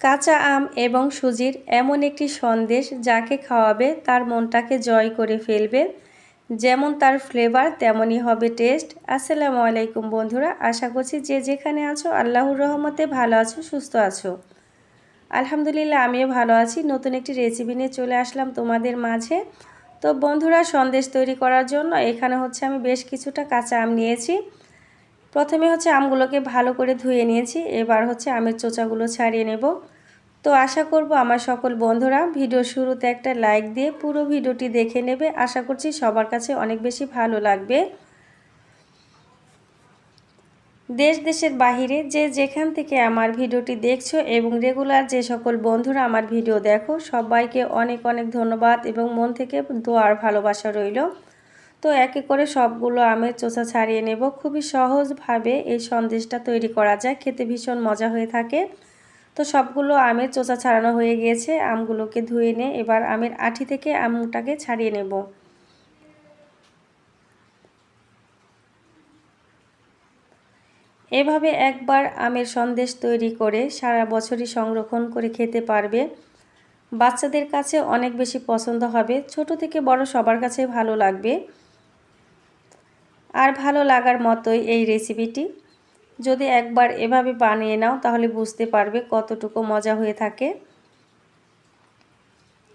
কাঁচা আম এবং সুজির এমন একটি সন্দেশ যাকে খাওয়াবে তার মনটাকে জয় করে ফেলবে। যেমন তার ফ্লেভার তেমনই হবে টেস্ট। আসসালামু আলাইকুম বন্ধুরা, আশা করছি যে যেখানে আছো আল্লাহর রহমতে ভালো আছো, সুস্থ আছো। আলহামদুলিল্লাহ আমিও ভালো আছি। নতুন একটি রেসিপি নিয়ে চলে আসলাম তোমাদের মাঝে। তো বন্ধুরা, সন্দেশ তৈরি করার জন্য এখানে আমি বেশ কিছুটা কাঁচা আম নিয়েছি। প্রথমে আমগুলোকে ভালো করে ধুয়ে নিয়েছি। এবার আমের চোচাগুলো ছাড়িয়ে নেব। তো আশা করব আমার সকল বন্ধুরা ভিডিও শুরুতে একটা লাইক দিয়ে পুরো ভিডিওটি দেখে নেবে। আশা করছি সবার কাছে অনেক বেশি ভালো লাগবে। দেশ দেশের বাহিরে যে যেখান থেকে আমার ভিডিওটি দেখছো এবং রেগুলার যে সকল বন্ধুরা আমার ভিডিও দেখো, সবাইকে অনেক অনেক ধন্যবাদ এবং মন থেকে দোয়ার ভালোবাসা রইল। তো একে করে সবগুলো আমের চোচা ছাড়িয়ে নেব। খুবই সহজভাবে এই সন্দেশটা তৈরি করা যায়, খেতে ভীষণ মজা হয়ে থাকে। তো সবগুলো আমের চোচা ছাড়ানো হয়ে গিয়েছে। আমগুলোকে ধুয়ে নিয়ে এবার আমের আঁটি থেকে আমটাকে ছাড়িয়ে নেব। এভাবে একবার আমের সন্দেশ তৈরি করে সারা বছরই সংরক্ষণ করে খেতে পারবে। বাচ্চাদের কাছে অনেক বেশি পছন্দ হবে, ছোট থেকে বড় সবার কাছে ভালো লাগবে। আর ভালো লাগার মতোই এই রেসিপিটি যদি একবার এভাবে বানিয়ে নাও তাহলে বুঝতে পারবে কতটুকু মজা হয়ে থাকে।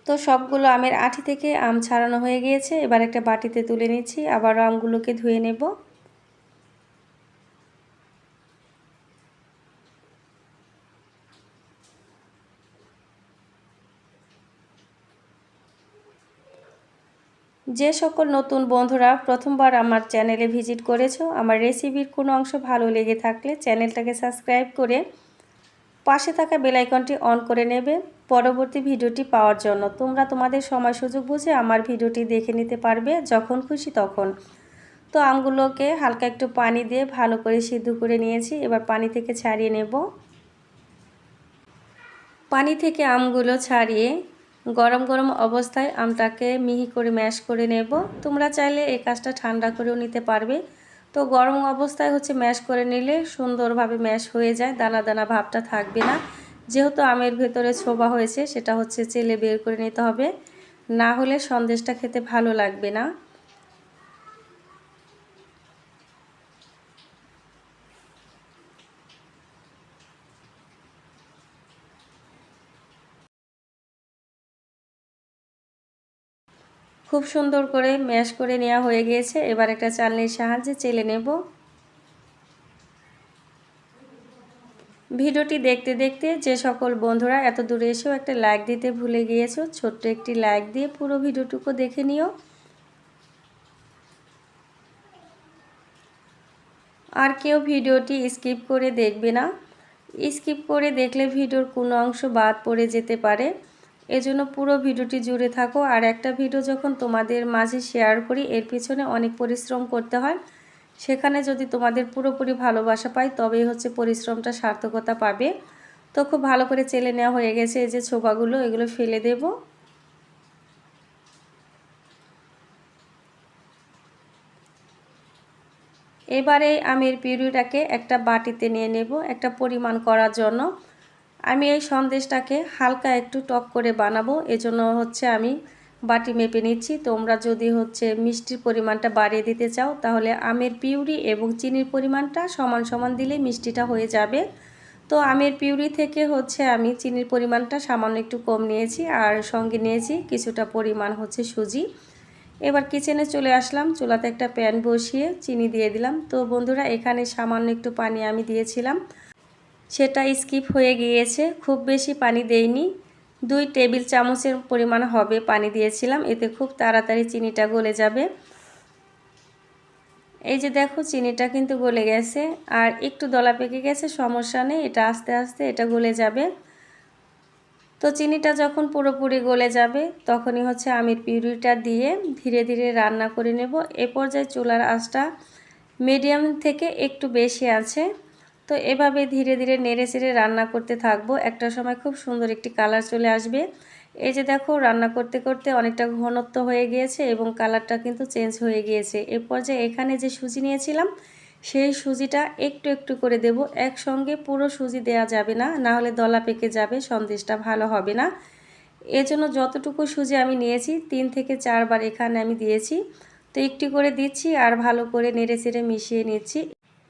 তো সবগুলো আমের আঁটি থেকে আম ছাড়ানো হয়ে গিয়েছে। এবার একটা বাটিতে তুলে নিচ্ছি, আবারও আমগুলোকে ধুয়ে নেব। যে সকল নতুন বন্ধুরা প্রথমবার আমার চ্যানেলে ভিজিট করেছো, আমার রেসিপির কোনো অংশ ভালো লেগে থাকলে চ্যানেলটাকে সাবস্ক্রাইব করে পাশে থাকা বেল আইকনটি অন করে নেবে পরবর্তী ভিডিওটি পাওয়ার জন্য। তোমরা তোমাদের সময় সুযোগ বুঝে আমার ভিডিওটি দেখে নিতে পারবে যখন খুশি তখন। তো আমগুলোকে হালকা একটু পানি দিয়ে ভালো করে সিদ্ধ করে নিয়েছি। এবার পানি থেকে ছাড়িয়ে নেব। পানি থেকে আমগুলো ছাড়িয়ে গরম গরম অবস্থায় আমটাকে মিহি করে ম্যাশ করে নেব। তোমরা চাইলে এই কাজটা ঠান্ডা করেও নিতে পারবে। তো গরম অবস্থায় ম্যাশ করে নিলে সুন্দরভাবে ম্যাশ হয়ে যায়, দানা দানা ভাবটা থাকবে না। যেহেতু আমের ভেতরে ছোবা হয়েছে সেটা চেলে বের করে নিতে হবে, না হলে সন্দেশটা খেতে ভালো লাগবে না। খুব সুন্দর করে ম্যাশ করে নেওয়া হয়ে গিয়েছে। এবার একটা চালনির সাহায্যে চেলে নেব। ভিডিওটি দেখতে দেখতে যে সকল বন্ধুরা এত দূরে এসেও একটা লাইক দিতে ভুলে গিয়েছো, ছোট্ট একটি লাইক দিয়ে পুরো ভিডিওটুকু দেখে নিও। আর কেউ ভিডিওটি স্কিপ করে দেখবে না। স্কিপ করে দেখলে ভিডিওর কোনো অংশ বাদ পড়ে যেতে পারে। এজন্য পুরো ভিডিওটি জুড়ে থাকো। আর একটা ভিডিও যখন তোমাদের মাঝে শেয়ার করি এর পিছনে অনেক পরিশ্রম করতে হয়। সেখানে যদি তোমাদের পুরোপুরি ভালোবাসা পাই তবেই পরিশ্রমটা সার্থকতা পাবে। তো খুব ভালো করে চেলে নেওয়া হয়ে গেছে। এই যে ছোবাগুলো, এগুলো ফেলে দেব। এবারে আমের পিউরিটাকে একটা বাটিতে নিয়ে নেব একটা পরিমাণ করার জন্য। আমি এই সন্দেশটাকে হালকা একটু টক করে বানাবো, এজন্য আমি বাটি মেপে নিচ্ছি। তোমরা যদি মিষ্টির পরিমাণটা বাড়িয়ে দিতে চাও তাহলে আমের পিউরি এবং চিনির পরিমাণটা সমান সমান দিলে মিষ্টিটা হয়ে যাবে। তো আমের পিউরি থেকে আমি চিনির পরিমাণটা সামান্য একটু কম নিয়েছি, আর সঙ্গে নিয়েছি কিছুটা পরিমাণ সুজি। এবার কিচেনে চলে আসলাম, চুলাতে একটা প্যান বসিয়ে চিনি দিয়ে দিলাম। তো বন্ধুরা, এখানে সামান্য একটু পানি আমি দিয়েছিলাম, সেটা স্কিপ হয়ে গিয়েছে। খুব বেশি পানি দেইনি, 2 টেবিল চামচের পরিমাণ হবে পানি দিয়েছিলাম। এতে খুব তাড়াতাড়ি চিনিটা গলে যাবে। এই যে দেখো চিনিটা কিন্তু গলে গেছে, আর একটু দলা পেকে গেছে, সমস্যা নেই, এটা আস্তে আস্তে এটা গলে যাবে। তো চিনিটা যখন পুরোপুরি গলে যাবে তখনই আমের পিউরিটা দিয়ে ধীরে ধীরে রান্না করে নেব। এ পর্যায়ে চুলার আঁচটা মিডিয়াম থেকে একটু বেশি আছে। তো এভাবে ধীরে ধীরে নেড়ে চেড়ে রান্না করতে থাকবো। একটা সময় খুব সুন্দর একটি কালার চলে আসবে। এই যে দেখো রান্না করতে করতে অনেকটা ঘনত্ব হয়ে গিয়েছে এবং কালারটা কিন্তু চেঞ্জ হয়ে গিয়েছে। এ পর্যায়ে এখানে যে সুজি নিয়েছিলাম সেই সুজিটা একটু একটু করে দেব, একসঙ্গে পুরো সুজি দেয়া যাবে না, না হলে দলা পেকে যাবে, সন্দেশটা ভালো হবে না। এজন্য যতটুকু সুজি আমি নিয়েছি 3 থেকে 4 বার এখানে আমি দিয়েছি। তো একটু করে দিচ্ছি আর ভালো করে নেড়েচেড়ে মিশিয়ে নিচ্ছি।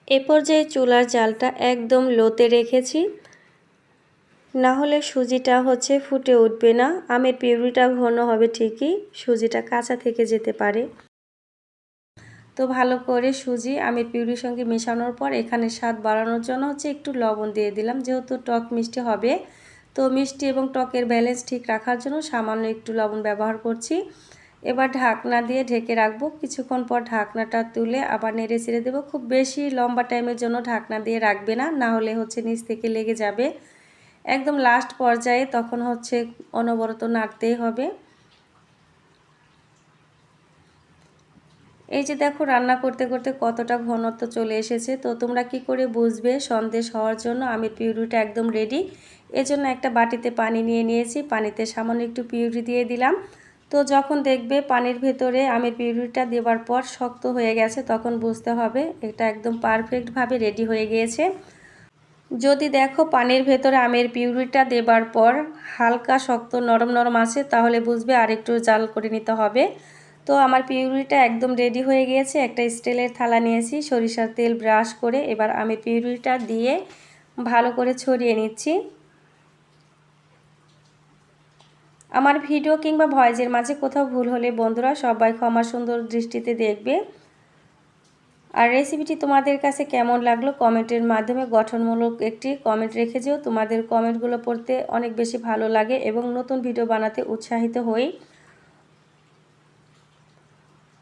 এ পর্যায়ে চুলার জালটা একদম লোতে রেখেছি, না হলে সুজিটা ফুটে উঠবে না। আমের পিউরিটা ঘন হবে ঠিকই, সুজিটা কাঁচা থেকে যেতে পারে। তো ভালো করে সুজি আমের পিউরির সঙ্গে মেশানোর পর এখানে স্বাদ বাড়ানোর জন্য একটু লবণ দিয়ে দিলাম, যেহেতু টক মিষ্টি হবে। তো মিষ্টি এবং টকের ব্যালেন্স ঠিক রাখার জন্য সামান্য একটু লবণ ব্যবহার করছি। এবার ঢাকনা দিয়ে ঢেকে রাখবো, কিছুক্ষণ পর ঢাকনাটা তুলে আবার নেড়ে ছেড়ে দেবো। খুব বেশি লম্বা টাইমের জন্য ঢাকনা দিয়ে রাখবে না, না হলে নিচ থেকে লেগে যাবে। একদম লাস্ট পর্যায়ে তখন অনবরত নাড়তেই হবে। এই যে দেখো রান্না করতে করতে কতটা ঘনত্ব চলে এসেছে। তো তোমরা কি করে বুঝবে সন্দেশ হওয়ার জন্য আমের পিউরিটা একদম রেডি? এজন্য একটা বাটিতে পানি নিয়ে নিয়েছি, পানিতে সামান্য একটু পিউরি দিয়ে দিলাম। তো যখন দেখবে পানির ভেতরে আমের পিউরিটা দেওয়ার পর শক্ত হয়ে গেছে, তখন বুঝতে হবে এটা একদম পারফেক্টভাবে রেডি হয়ে গিয়েছে। যদি দেখো পানির ভেতরে আমের পিউরিটা দেবার পর হালকা শক্ত নরম নরম আছে, তাহলে বুঝবে আর একটু জাল করে নিতে হবে। তো আমার পিউরিটা একদম রেডি হয়ে গিয়েছে। একটা স্টিলের থালা নিয়েছি, সরিষার তেল ব্রাশ করে এবার আমের পিউরিটা দিয়ে ভালো করে ছড়িয়ে নিচ্ছি। আমার ভিডিও কিংবা ভয়েসের মাঝে কোথাও ভুল হলে বন্ধুরা সবাই ক্ষমা সুন্দর দৃষ্টিতে দেখবে। আর রেসিপিটি তোমাদের কাছে কেমন লাগলো কমেন্টের মাধ্যমে গঠনমূলক একটি কমেন্ট রেখে যেও। তোমাদের কমেন্টগুলো পড়তে অনেক বেশি ভালো লাগে এবং নতুন ভিডিও বানাতে উৎসাহিত হই।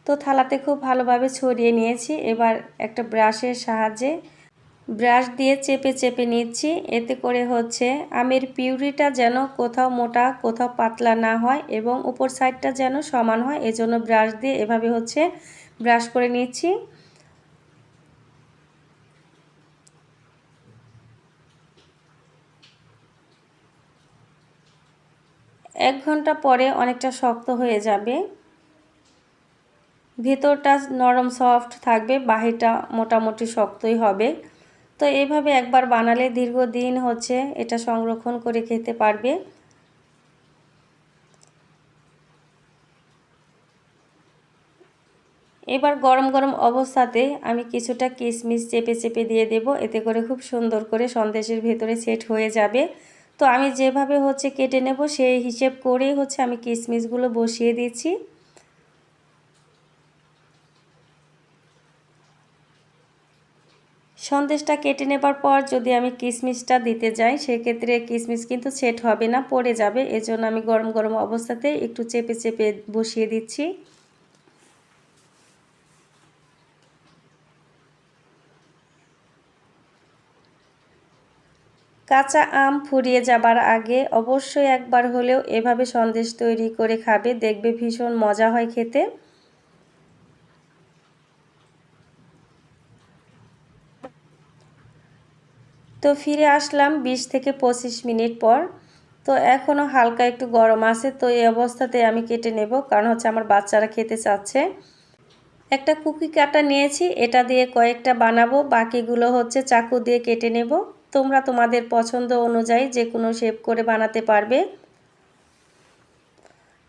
তো থালাতে খুব ভালোভাবে ছড়িয়ে নিয়েছি। এবার একটা ব্রাশের সাহায্যে ব্রাশ দিয়ে চেপে চেপে নিচ্ছি, এতে করে আমের পিউরিটা যেন কোথাও মোটা কোথাও পাতলা না হয় এবং উপর সাইডটা যেন সমান হয়। এজন্য ব্রাশ দিয়ে এভাবে ব্রাশ করে নিচ্ছি। 1 ঘন্টা পরে অনেকটা শক্ত হয়ে যাবে, ভেতরটা নরম সফট থাকবে, বাহিরটা মোটামুটি শক্তই হবে। তো এইভাবে একবার বানালে দীর্ঘদিন এটা সংরক্ষণ করে খেতে পারবে। এবার গরম গরম অবস্থাতে আমি কিছুটা কিশমিশ চেপে চেপে দিয়ে দেব, এতে করে খুব সুন্দর করে সন্দেশের ভেতরে সেট হয়ে যাবে। তো আমি যেভাবে কেটে নেব সেই হিসেব করেই আমি কিশমিশগুলো বসিয়ে দিচ্ছি। সন্দেশটা কেটে নেবার পর যদি আমি কিশমিশটা দিতে যাই, সেক্ষেত্রে কিশমিশ কিন্তু সেট হবে না, পড়ে যাবে। এজন্য আমি গরম গরম অবস্থাতে একটু চেপে চেপে বসিয়ে দিচ্ছি। কাঁচা আম ফুরিয়ে যাবার আগে অবশ্যই একবার হলেও এভাবে সন্দেশ তৈরি করে খাবে, দেখবে ভীষণ মজা হয় খেতে। তো ফিরে আসলাম 20 থেকে 25 মিনিট পর। তো এখনও হালকা একটু গরম আছে। তো এই অবস্থাতে আমি কেটে নেব, কারণ আমার বাচ্চারা খেতে চাচ্ছে। একটা কুকি কাটা নিয়েছি, এটা দিয়ে কয়েকটা বানাবো, বাকিগুলো চাকু দিয়ে কেটে নেব। তোমরা তোমাদের পছন্দ অনুযায়ী যে কোনো শেপ করে বানাতে পারবে।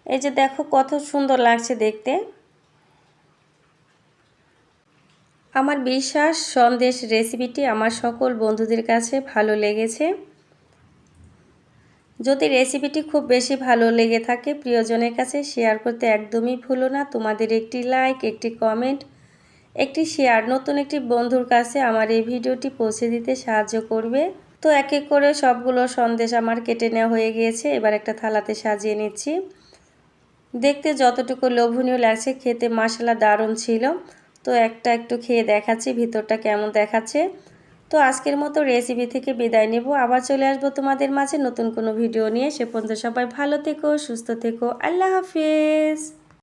এই যে দেখো কত সুন্দর লাগছে দেখতে। আমার বিশ্বাস সন্দেশ রেসিপিটি আমার সকল বন্ধুদের কাছে ভালো লেগেছে। যদি রেসিপিটি খুব বেশি ভালো লেগে থাকে প্রিয়জনের কাছে শেয়ার করতে একদমই ভুলো না। তোমাদের একটি লাইক, একটি কমেন্ট, একটি শেয়ার নতুন একটি বন্ধুর কাছে আমার এই ভিডিওটি পৌঁছে দিতে সাহায্য করবে। তো এক এক করে সবগুলো সন্দেশ আমার কেটে নেওয়া হয়ে গিয়েছে। এবার একটা থালাতে সাজিয়ে নিচ্ছি। দেখতে যতটুকু লোভনীয় লাগছে, খেতে মাশাআল্লাহ দারুণ ছিল। তো একটা একটু খেয়ে দেখাচ্ছি ভিতরটা কেমন দেখাচ্ছে। তো আজকের মতো রেসিপি থেকে বিদায় নেব, আবার চলে আসবো তোমাদের মাঝে নতুন কোনো ভিডিও নিয়ে। সে পর্যন্ত সবাই ভালো থেকো, সুস্থ থেকো, আল্লাহ হাফেজ।